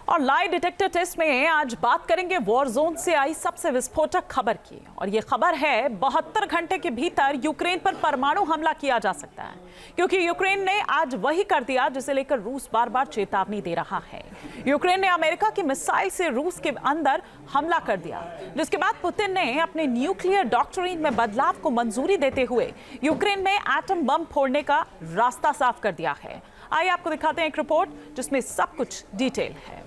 और lie detector test में आज बात करेंगे वॉर जोन से आई सबसे विस्फोटक खबर की। और ये खबर है 72 घंटे के भीतर यूक्रेन पर परमाणु हमला किया जा सकता है, क्योंकि यूक्रेन ने आज वही कर दिया जिसे लेकर रूस बार बार चेतावनी दे रहा है। यूक्रेन ने अमेरिका की मिसाइल से रूस के अंदर हमला कर दिया, जिसके बाद पुतिन ने अपने न्यूक्लियर डॉक्ट्रिन में बदलाव को मंजूरी देते हुए यूक्रेन में एटम बम फोड़ने का रास्ता साफ कर दिया है। आइए आपको दिखाते हैं एक रिपोर्ट जिसमें सब कुछ डिटेल है।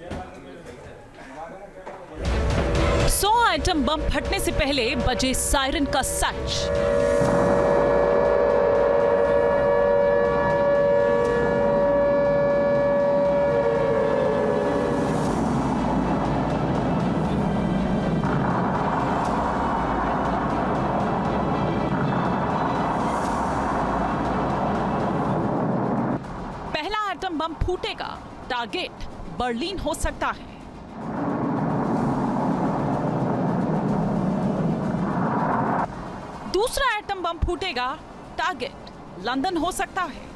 100 एटम बम फटने से पहले बजे सायरन का सच। पहला एटम बम फूटेगा, टारगेट बर्लिन हो सकता है। दूसरा एटम बम फूटेगा, टारगेट लंदन हो सकता है।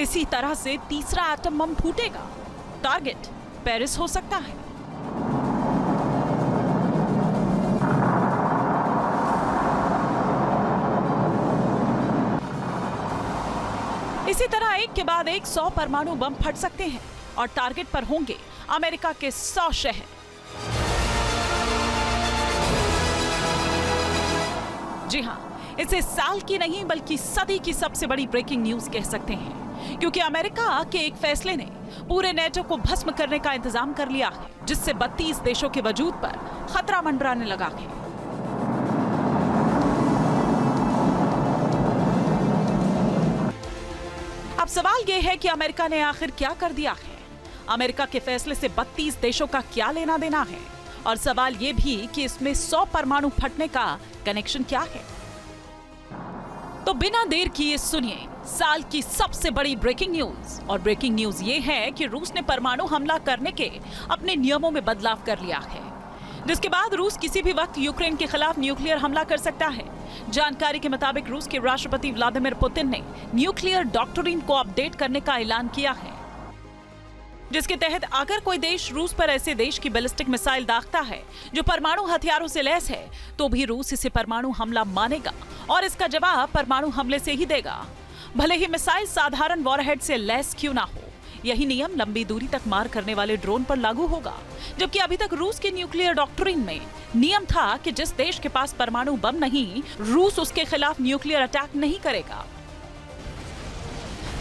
इसी तरह से तीसरा एटम बम फूटेगा, टारगेट पेरिस हो सकता है। इसी तरह एक के बाद एक 100 परमाणु बम फट सकते हैं और टारगेट पर होंगे अमेरिका के 100 शहर। जी हां, इसे साल की नहीं बल्कि सदी की सबसे बड़ी ब्रेकिंग न्यूज कह सकते हैं, क्योंकि अमेरिका के एक फैसले ने पूरे नेटो को भस्म करने का इंतजाम कर लिया है, जिससे 32 देशों के वजूद पर खतरा मंडराने लगा है। अब सवाल यह है कि अमेरिका ने आखिर क्या कर दिया है। अमेरिका के फैसले से 32 देशों का क्या लेना देना है, और सवाल यह भी कि इसमें 100 परमाणु फटने का कनेक्शन क्या है। तो बिना देर किए सुनिए साल की सबसे बड़ी ब्रेकिंग न्यूज। और ब्रेकिंग न्यूज ये है कि रूस ने परमाणु हमला करने के अपने नियमों में बदलाव कर लिया है, जिसके बाद रूस किसी भी वक्त यूक्रेन के खिलाफ न्यूक्लियर हमला कर सकता है। जानकारी के मुताबिक रूस के राष्ट्रपति व्लादिमीर पुतिन ने न्यूक्लियर डॉक्ट्रिन को अपडेट करने का ऐलान किया है, जिसके तहत अगर कोई देश रूस पर ऐसे देश की बैलिस्टिक मिसाइल दागता है जो परमाणु हथियारों से लैस है, तो भी रूस इसे परमाणु हमला मानेगा और इसका जवाब परमाणु हमले से ही देगा, भले ही मिसाइल साधारण वॉरहेड से लैस क्यों ना हो। यही नियम लंबी दूरी तक मार करने वाले ड्रोन पर लागू होगा, जबकि अभी तक रूस के न्यूक्लियर डॉक्ट्रिन में नियम था कि जिस देश के पास परमाणु बम नहीं, रूस उसके खिलाफ न्यूक्लियर अटैक नहीं करेगा।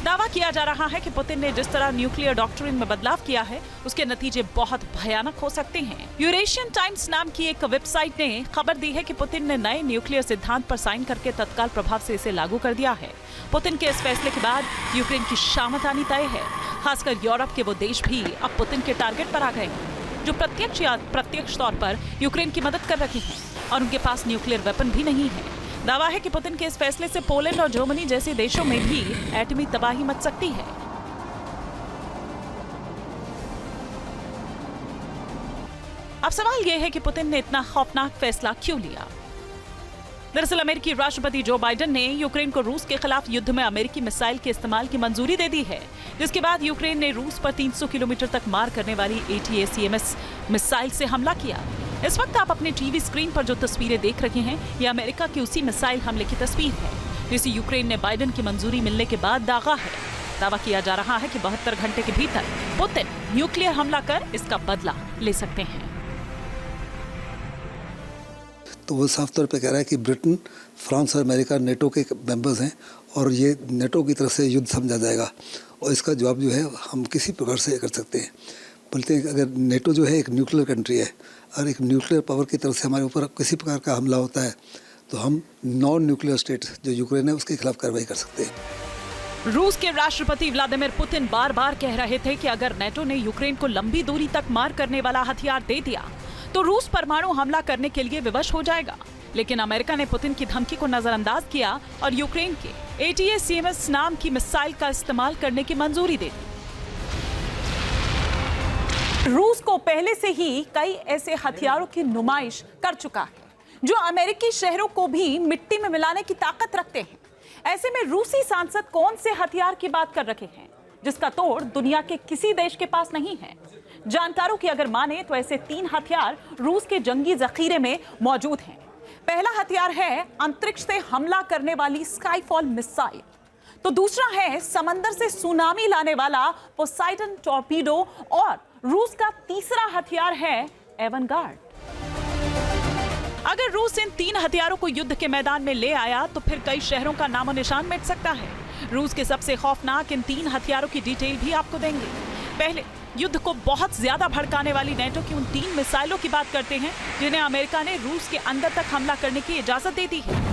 दावा किया जा रहा है कि पुतिन ने जिस तरह न्यूक्लियर डॉक्ट्रिन में बदलाव किया है, उसके नतीजे बहुत भयानक हो सकते हैं। यूरेशियन टाइम्स नाम की एक वेबसाइट ने खबर दी है कि पुतिन ने नए न्यूक्लियर सिद्धांत पर साइन करके तत्काल प्रभाव से इसे लागू कर दिया है। पुतिन के इस फैसले के बाद यूक्रेन की शामत आनी तय है। खासकर यूरोप के वो देश भी अब पुतिन के टारगेट पर आ गए हैं, जो प्रत्यक्ष या अप्रत्यक्ष तौर पर यूक्रेन की मदद कर रहे हैं, और उनके पास न्यूक्लियर वेपन भी नहीं है। दावा है कि पुतिन के इस फैसले से पोलैंड और जर्मनी जैसे देशों में भी एटमी तबाही मच सकती है। अब सवाल यह है कि पुतिन ने इतना खौफनाक फैसला क्यों लिया। दरअसल अमेरिकी राष्ट्रपति जो बाइडेन ने यूक्रेन को रूस के खिलाफ युद्ध में अमेरिकी मिसाइल के इस्तेमाल की मंजूरी दे दी है, जिसके बाद यूक्रेन ने रूस पर 300 किलोमीटर तक मार करने वाली ATACMS मिसाइल से हमला किया। इस वक्त आप अपने टीवी स्क्रीन पर जो तस्वीरें देख रहे हैं, ये अमेरिका की उसी मिसाइल हमले की तस्वीर है, जिसे यूक्रेन ने बाइडेन की मंजूरी मिलने के बाद दागा है। दावा किया जा रहा है कि 72 घंटे के भीतर पुतिन न्यूक्लियर हमला कर इसका बदला ले सकते हैं। तो वो साफ तौर पे कह रहा है कि ब्रिटेन, फ्रांस और अमेरिका नेटो के मेंबर्स हैं और ये नेटो की तरफ से युद्ध समझा जाएगा, और इसका जवाब जो है हम किसी प्रकार से कर सकते हैं। बोलते हैं कि अगर नेटो जो है एक न्यूक्लियर कंट्री है और एक न्यूक्लियर पावर की तरफ से हमारे ऊपर किसी प्रकार का हमला होता है, तो हम नॉन न्यूक्लियर स्टेट जो यूक्रेन है उसके खिलाफ कार्रवाई कर सकते हैं। रूस के राष्ट्रपति व्लादिमीर पुतिन बार बार कह रहे थे कि अगर नेटो ने यूक्रेन को लंबी दूरी तक मार करने वाला हथियार दे दिया, तो रूस परमाणु हमला करने के लिए विवश हो जाएगा। लेकिन अमेरिका ने पुतिन की धमकी को नजरअंदाज किया और यूक्रेन के ATACMS नाम की मिसाइल का इस्तेमाल करने की मंजूरी दे दी। रूस को पहले से ही कई ऐसे हथियारों की नुमाइश कर चुका है, जो अमेरिकी शहरों को भी मिट्टी में मिलाने की ताकत रखते हैं। ऐसे में रूसी सांसद कौन से हथियार की बात कर रहे हैं जिसका तोड़ दुनिया के किसी देश के पास नहीं है? जानकारों की अगर माने तो ऐसे 3 हथियार रूस के जंगी जखीरे में मौजूद हैं। पहला हथियार है अंतरिक्ष से हमला करने वाली स्काईफॉल मिसाइल, तो दूसरा है समंदर से सुनामी लाने वाला पोसाइडन टॉर्पीडो और रूस का तीसरा हथियार है एवनगार्ड। अगर रूस इन 3 हथियारों को युद्ध के मैदान में ले आया तो फिर कई शहरों का नामो निशान मिट सकता है। रूस के सबसे खौफनाक इन 3 हथियारों की डिटेल भी आपको देंगे। पहले युद्ध को बहुत ज्यादा भड़काने वाली नेटो की उन 3 मिसाइलों की बात करते हैं जिन्हें अमेरिका ने रूस के अंदर तक हमला करने की इजाजत दे दी है।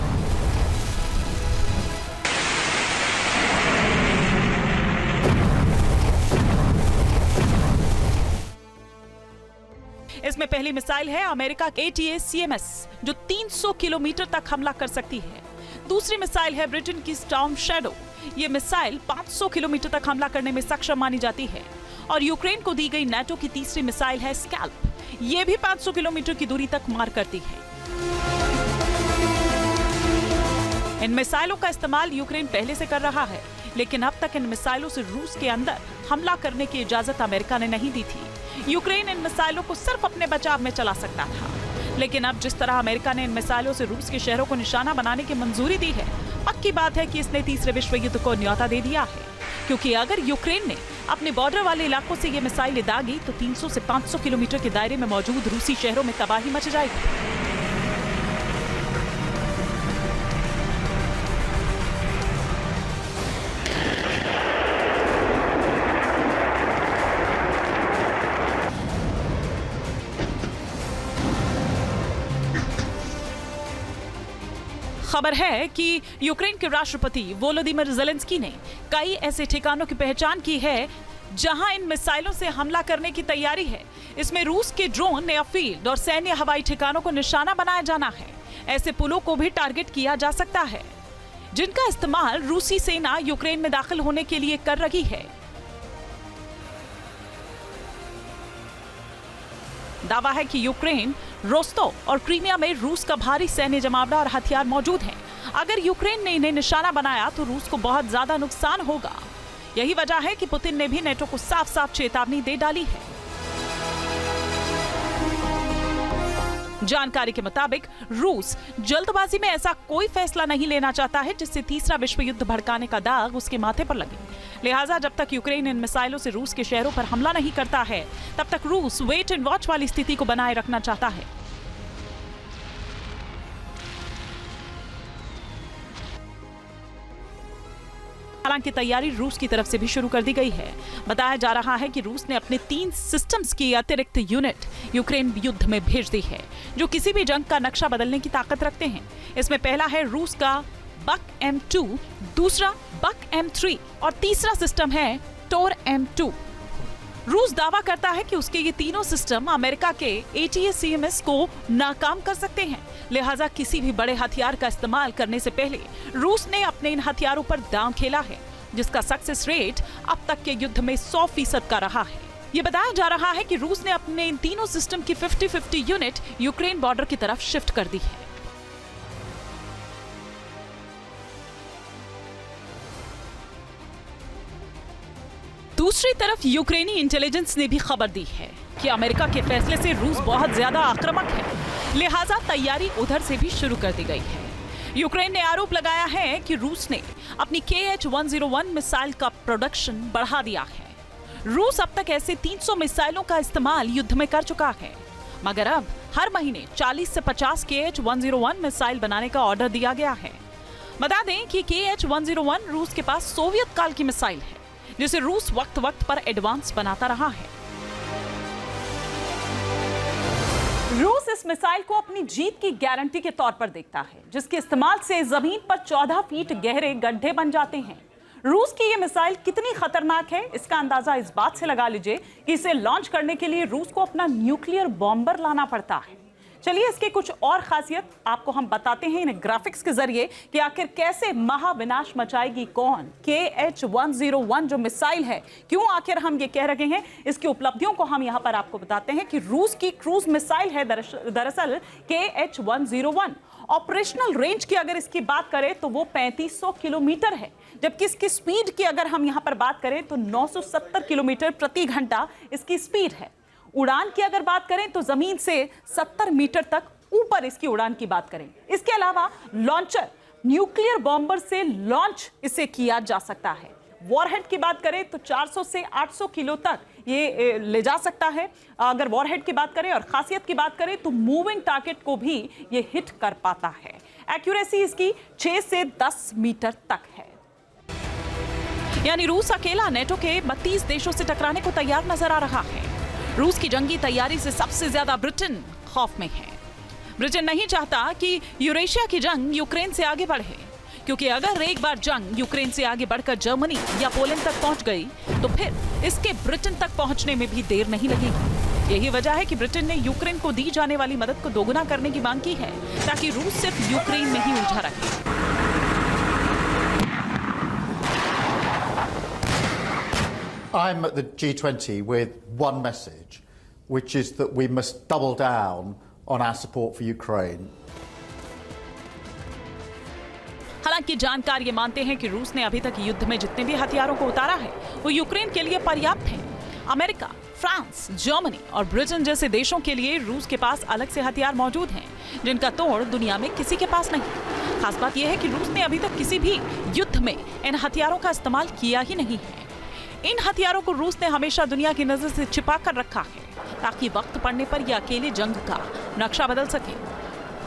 इसमें पहली मिसाइल है अमेरिका ATACMS जो 300 किलोमीटर तक हमला कर सकती है। दूसरी मिसाइल है ब्रिटेन की स्टॉर्म शैडो। ये मिसाइल 500 किलोमीटर तक हमला करने में सक्षम मानी जाती है। और यूक्रेन को दी गई नाटो की तीसरी मिसाइल है स्कैल्प। ये भी 500 किलोमीटर की दूरी तक मार करती है। इन मिसाइलों का इस्तेमाल यूक्रेन पहले से कर रहा है, लेकिन अब तक इन मिसाइलों से रूस के अंदर हमला करने की इजाजत अमेरिका ने नहीं दी थी। यूक्रेन इन मिसाइलों को सिर्फ अपने बचाव में चला सकता था, लेकिन अब जिस तरह अमेरिका ने इन मिसाइलों से रूस के शहरों को निशाना बनाने की मंजूरी दी है, पक्की बात है कि इसने तीसरे विश्व युद्ध को न्योता दे दिया है। क्योंकि अगर यूक्रेन ने अपने बॉर्डर वाले इलाकों से ये मिसाइलें दागी तो 300 से 500 किलोमीटर के दायरे में मौजूद रूसी शहरों में तबाही मच जाएगी। खबर है कि यूक्रेन के राष्ट्रपति वोलोदिमीर ज़ेलेंस्की ने कई ऐसे ठिकानों की पहचान की है जहां इन मिसाइलों से हमला करने की तैयारी है। इसमें रूस के ड्रोन, एयरफील्ड और सैन्य हवाई ठिकानों को निशाना बनाया जाना है। ऐसे पुलों को भी टारगेट किया जा सकता है जिनका इस्तेमाल रूसी सेना यूक्रेन में दाखिल होने के लिए कर रही है। दावा है कि यूक्रेन, रोस्तोव और क्रीमिया में रूस का भारी सैन्य जमावड़ा और हथियार मौजूद हैं। अगर यूक्रेन ने इन्हें निशाना बनाया तो रूस को बहुत ज्यादा नुकसान होगा। यही वजह है कि पुतिन ने भी नेटो को साफ साफ चेतावनी दे डाली है। जानकारी के मुताबिक रूस जल्दबाजी में ऐसा कोई फैसला नहीं लेना चाहता है जिससे तीसरा विश्व युद्ध भड़काने का दाग उसके माथे पर लगे। लिहाजा जब तक यूक्रेन इन मिसाइलों से रूस के शहरों पर हमला नहीं करता है, तब तक रूस वेट एंड वॉच वाली स्थिति को बनाए रखना चाहता है। हालांकि तैयारी रूस की तरफ से भी शुरू कर दी गई है। बताया जा रहा है कि रूस ने अपने 3 सिस्टम्स की अतिरिक्त यूनिट यूक्रेन युद्ध में भेज दी है, जो किसी भी जंग का नक्शा बदलने की ताकत रखते हैं। इसमें पहला है रूस का बक M2, दूसरा बक M3 और तीसरा सिस्टम है टोर M2। रूस दावा करता है कि उसके ये तीनों सिस्टम अमेरिका के ATACMS को नाकाम कर सकते हैं। लिहाजा किसी भी बड़े हथियार का इस्तेमाल करने से पहले रूस ने अपने इन हथियारों पर दांव खेला है, जिसका सक्सेस रेट अब तक के युद्ध में 100% का रहा है। ये बताया जा रहा है कि रूस ने अपने इन तीनों सिस्टम की 50-50 यूनिट यूक्रेन बॉर्डर की तरफ शिफ्ट कर दी है। दूसरी तरफ यूक्रेनी इंटेलिजेंस ने भी खबर दी है कि अमेरिका के फैसले से रूस बहुत ज्यादा आक्रामक है, लिहाजा तैयारी उधर से भी शुरू कर दी गई है। यूक्रेन ने आरोप लगाया है कि रूस ने अपनी KH-101 मिसाइल का प्रोडक्शन बढ़ा दिया है। रूस अब तक ऐसे 300 मिसाइलों का इस्तेमाल युद्ध में कर चुका है, मगर अब हर महीने 40 से 50 KH-101 मिसाइल बनाने का ऑर्डर दिया गया है। बता दें कि KH-101 रूस के पास सोवियत काल की मिसाइल है, जिसे रूस वक्त वक्त पर एडवांस बनाता रहा है। रूस इस मिसाइल को अपनी जीत की गारंटी के तौर पर देखता है, जिसके इस्तेमाल से जमीन पर 14 फीट गहरे गड्ढे बन जाते हैं। रूस की ये मिसाइल कितनी खतरनाक है, इसका अंदाजा इस बात से लगा लीजिए कि इसे लॉन्च करने के लिए रूस को अपना न्यूक्लियर बॉम्बर लाना पड़ता है। चलिए इसके कुछ और खासियत आपको हम बताते हैं इन ग्राफिक्स के जरिए कि आखिर कैसे महाविनाश मचाएगी कौन KH-101 जो मिसाइल है। क्यों आखिर हम ये कह रहे हैं, इसकी उपलब्धियों को हम यहाँ पर आपको बताते हैं कि रूस की क्रूज मिसाइल है दरअसल KH-101 ऑपरेशनल रेंज की अगर इसकी बात करें तो वो 3500 किलोमीटर है, जबकि इसकी स्पीड की अगर हम यहां पर बात करें तो 970 किलोमीटर प्रति घंटा इसकी स्पीड है। उड़ान की अगर बात करें तो जमीन से 70 मीटर तक ऊपर इसकी उड़ान की बात करें। इसके अलावा लॉन्चर न्यूक्लियर बॉम्बर से लॉन्च इसे किया जा सकता है। वॉरहेड की बात करें तो 400 से 800 किलो तक ये ले जा सकता है अगर वॉरहेड की बात करें, और खासियत की बात करें तो मूविंग टारगेट को भी ये हिट कर पाता है। एक्यूरेसी इसकी 6 से 10 मीटर तक है। यानी रूस अकेला नेटो के 32 देशों से टकराने को तैयार नजर आ रहा है। रूस की जंगी तैयारी से सबसे ज्यादा ब्रिटेन खौफ में है। ब्रिटेन नहीं चाहता कि यूरेशिया की जंग यूक्रेन से आगे बढ़े, क्योंकि अगर एक बार जंग यूक्रेन से आगे बढ़कर जर्मनी या पोलैंड तक पहुंच गई तो फिर इसके ब्रिटेन तक पहुंचने में भी देर नहीं लगेगी। यही वजह है कि ब्रिटेन ने यूक्रेन को दी जाने वाली मदद को दोगुना करने की मांग की है, ताकि रूस सिर्फ यूक्रेन में ही उलझा रहे। I'm at the G20 with one message, which is that we must double down on our support for Ukraine. हालांकि जानकार ये मानते हैं कि रूस ने अभी तक युद्ध में जितने भी हथियारों को उतारा है वो यूक्रेन के लिए पर्याप्त हैं। अमेरिका, फ्रांस, जर्मनी और ब्रिटेन जैसे देशों के लिए रूस के पास अलग से हथियार मौजूद हैं, जिनका तोड़ दुनिया में किसी के पास नहीं। खास बात यह है कि रूस ने अभी तक किसी भी युद्ध में इन हथियारों का इस्तेमाल किया ही नहीं है। इन हथियारों को रूस ने हमेशा दुनिया की नजर से छिपा कर रखा है, ताकि वक्त पड़ने पर यह अकेले जंग का नक्शा बदल सके।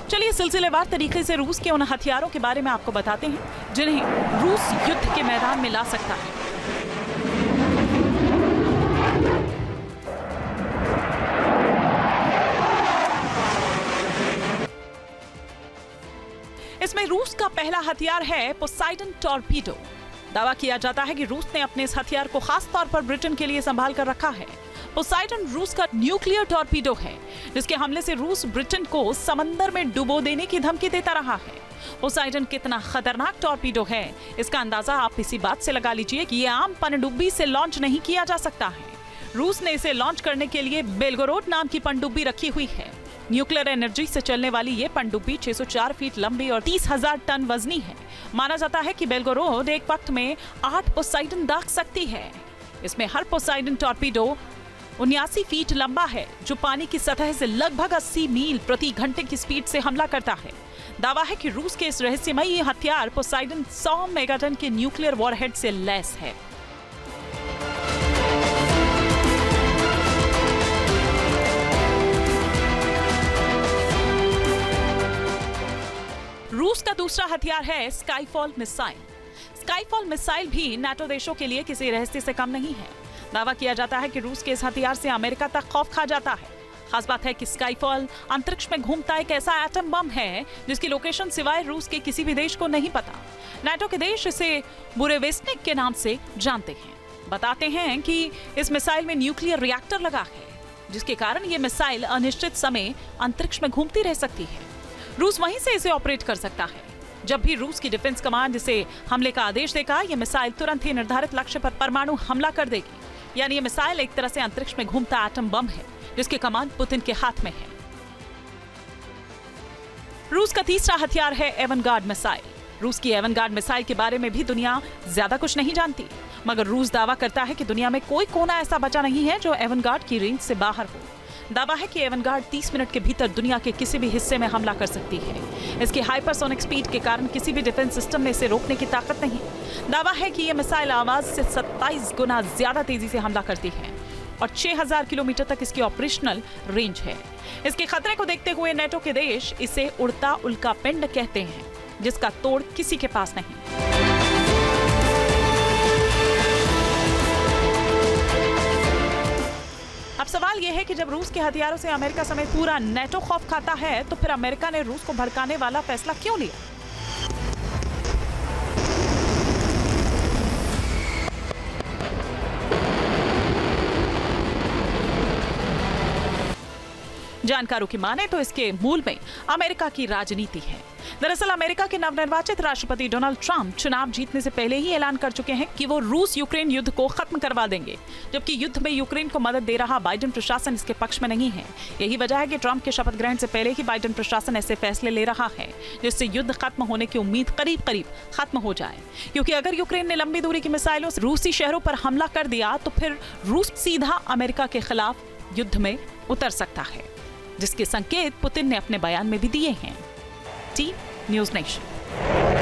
चलिए सिलसिलेवार तरीके से रूस के उन हथियारों के बारे में आपको बताते हैं जिन्हें रूस युद्ध के मैदान में ला सकता है। इसमें रूस का पहला हथियार है पोसाइडन टॉर्पीडो। दावा किया जाता है कि रूस ने अपने इस हथियार को खास तौर पर ब्रिटेन के लिए संभाल कर रखा है। पोसाइडन रूस का न्यूक्लियर टॉर्पीडो है, जिसके हमले से रूस ब्रिटेन को समंदर में डुबो देने की धमकी देता रहा है। पोसाइडन कितना खतरनाक टॉर्पीडो है, इसका अंदाजा आप इसी बात से लगा लीजिए कि ये आम पनडुब्बी से लॉन्च नहीं किया जा सकता है। रूस ने इसे लॉन्च करने के लिए बेलगोरोड नाम की पनडुब्बी रखी हुई है। न्यूक्लियर एनर्जी से चलने वाली ये पनडुब्बी 604 फीट लंबी और 30,000 टन वजनी है। माना जाता है कि बेलगोरोड एक वक्त में 8 पोसाइडन दाग सकती है। इसमें हर पोसाइडन टॉर्पीडो 79 फीट लंबा है, जो पानी की सतह से लगभग 80 मील प्रति घंटे की स्पीड से हमला करता है। दावा है कि रूस के इस रहस्यमयी हथियार पोसाइडन 100 मेगाटन के न्यूक्लियर वॉरहेड से लैस है। रूस का दूसरा हथियार है स्काईफॉल मिसाइल। स्काईफॉल मिसाइल भी नाटो देशों के लिए किसी रहस्य से कम नहीं है। दावा किया जाता है कि रूस के इस हथियार से अमेरिका तक खौफ खा जाता है। खास बात है कि स्काईफॉल अंतरिक्ष में घूमता एक ऐसा एटम बम है जिसकी लोकेशन सिवाय रूस के किसी भी देश को नहीं पता। नाटो के देश इसे बुरेवेस्निक के नाम से जानते हैं। बताते हैं कि इस मिसाइल में न्यूक्लियर रिएक्टर लगा है, जिसके कारण ये मिसाइल अनिश्चित समय अंतरिक्ष में घूमती रह सकती है। रूस वहीं से इसे ऑपरेट कर सकता है। जब भी रूस की डिफेंस कमांड इसे हमले का आदेश देगा, यह मिसाइल तुरंत ही निर्धारित लक्ष्य पर परमाणु हमला कर देगी। यानी यह मिसाइल एक तरह से अंतरिक्ष में घूमता एटम बम है, जिसकी कमांड पुतिन के हाथ में है। रूस का तीसरा हथियार है एवनगार्ड मिसाइल। रूस की एवनगार्ड मिसाइल के बारे में भी दुनिया ज्यादा कुछ नहीं जानती, मगर रूस दावा करता है कि दुनिया में कोई कोना ऐसा बचा नहीं है जो एवनगार्ड की रेंज से बाहर हो। दावा है कि एवनगार्ड 30 मिनट के भीतर दुनिया के किसी भी हिस्से में हमला कर सकती है। इसकी हाइपरसोनिक स्पीड के कारण किसी भी डिफेंस सिस्टम में इसे रोकने की ताकत नहीं। दावा है कि यह मिसाइल आवाज से 27 गुना ज्यादा तेजी से हमला करती है और 6000 किलोमीटर तक इसकी ऑपरेशनल रेंज है। इसके खतरे को देखते हुए नाटो के देश इसे उड़ता उल्का पिंड कहते हैं, जिसका तोड़ किसी के पास नहीं। अब सवाल यह है कि जब रूस के हथियारों से अमेरिका समेत पूरा नाटो खौफ खाता है, तो फिर अमेरिका ने रूस को भड़काने वाला फैसला क्यों लिया? जानकारों की माने तो इसके मूल में अमेरिका की राजनीति है। दरअसल अमेरिका के नवनिर्वाचित राष्ट्रपति डोनाल्ड ट्रंप चुनाव जीतने से पहले ही ऐलान कर चुके हैं कि वो रूस यूक्रेन युद्ध को खत्म करवा देंगे, जबकि युद्ध में यूक्रेन को मदद दे रहा बाइडेन प्रशासन इसके पक्ष में नहीं है। यही वजह है कि ट्रंप के शपथ ग्रहण से पहले ही बाइडेन प्रशासन ऐसे फैसले ले रहा है जिससे युद्ध खत्म होने की उम्मीद करीब करीब खत्म हो जाए, क्योंकि अगर यूक्रेन ने लंबी दूरी की मिसाइलों से रूसी शहरों पर हमला कर दिया तो फिर रूस सीधा अमेरिका के खिलाफ युद्ध में उतर सकता है, जिसके संकेत पुतिन ने अपने बयान में भी दिए हैं। Team news nation.